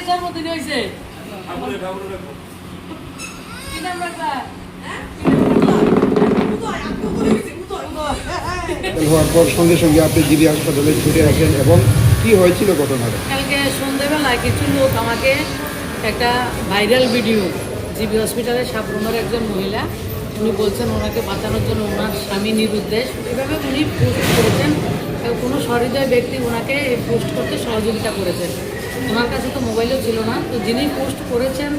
জন্মদিন হয়েছে হওয়ার পর সঙ্গে সঙ্গে আপনি জিবি হাসপাতালে ছুটে আসেন এবং কি হয়েছিল ঘটনাটা? কালকে সন্ধ্যেবেলায় কিছু লোক আমাকে একটা ভাইরাল ভিডিও জিবি হসপিটালের সাবরুমের একজন মহিলা, উনি বলছেন ওনাকে বাঁচানোর জন্য ওনার স্বামী নিরুদ্দেশ, এভাবে উনি পোস্ট করেছেন। কোনো সহৃদয় ব্যক্তি ওনাকে এই পোস্ট করতে সহযোগিতা করেছেন। ওনার কাছে তো মোবাইলও ছিল না, তো যিনি পোস্ট করেছেন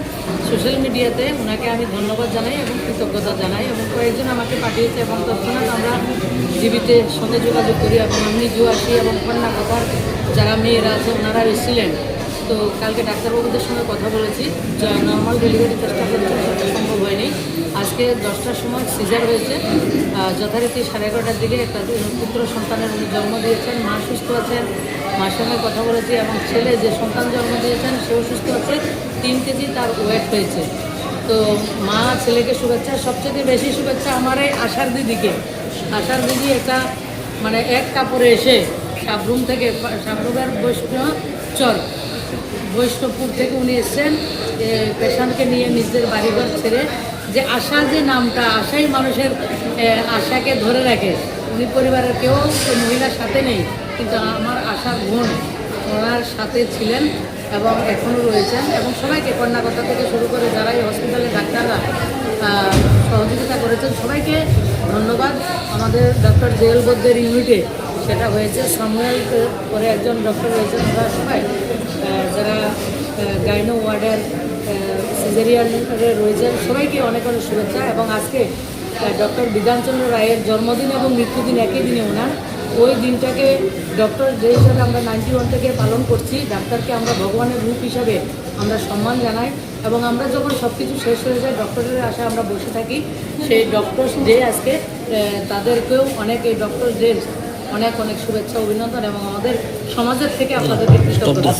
সোশ্যাল মিডিয়াতে ওনাকে আমি ধন্যবাদ জানাই এবং কৃতজ্ঞতা জানাই। এবং কয়েকজন আমাকে পাঠিয়েছে এবং তৎক্ষণাৎ আমরা জীবিতে সঙ্গে যোগাযোগ করি এবং আমি নিজেও আসি এবং কন্যা কথার যারা মেয়েরা আছে ওনারা এসেছিলেন। তো কালকে ডাক্তারবাবুদের সঙ্গে কথা বলেছি, নর্মাল ডেলিভারি চেষ্টা করতে সম্ভব হয়নি। আজকে 10টার সময় সিজার হয়েছে, যথারীতি 11:30টার দিকে একটা পুত্র সন্তানের উনি জন্ম দিয়েছেন। মা সুস্থ আছেন, মার সঙ্গে কথা বলেছি এবং ছেলে যে সন্তান জন্ম দিয়েছেন সেও সুস্থ আছে। 3 কেজি তার ওয়েট হয়েছে। তো মা ছেলেকে শুভেচ্ছা, সবচেয়ে বেশি শুভেচ্ছা আমার এই আশার দিদিকে। আশার দিদি একটা মানে এক কাপড়ে এসে সাবরুম থেকে, সাবরুমের বৈষ্ণবপুর থেকে উনি এসছেন পেশেন্টকে নিয়ে নিজের বাড়িঘর ছেড়ে। যে আশা যে নামটা, আশাই মানুষের আশাকে ধরে রাখে। উনি পরিবারের কেউ মহিলার সাথে নেই, কিন্তু আমার আশার বোন ওনার সাথে ছিলেন এবং এখনও রয়েছেন। এবং সবাইকে কন্যাকথা থেকে শুরু করে যারা এই হসপিটালে ডাক্তাররা সহযোগিতা করেছেন সবাইকে ধন্যবাদ। আমাদের ডক্টর জেএল বদ্দের ইউনিটে সেটা হয়েছে, সামুয়েল পরে একজন ডক্টর রয়েছেন, ওরা সবাই যারা গাইনো ওয়ার্ডের সিজারিয়ানে রয়েছেন সবাইকে অনেক অনেক শুভেচ্ছা। এবং আজকে ডক্টর বিধানচন্দ্র রায়ের জন্মদিন এবং মৃত্যুদিন একই দিনে ওনার, ওই দিনটাকে ডক্টর যে হিসাবে আমরা 91 থেকে পালন করছি, ডাক্তারকে আমরা ভগবানের রূপ হিসাবে আমরা সম্মান জানাই। এবং আমরা যখন সব কিছু শেষ হয়ে যায় ডক্টরের আশায় আমরা বসে থাকি, সেই ডক্টরস ডে আজকে, তাদেরকেও অনেক এই ডক্টরস ডে অনেক অনেক শুভেচ্ছা, অভিনন্দন এবং আমাদের সমাজের থেকে আপনাদেরকে কৃতজ্ঞতা।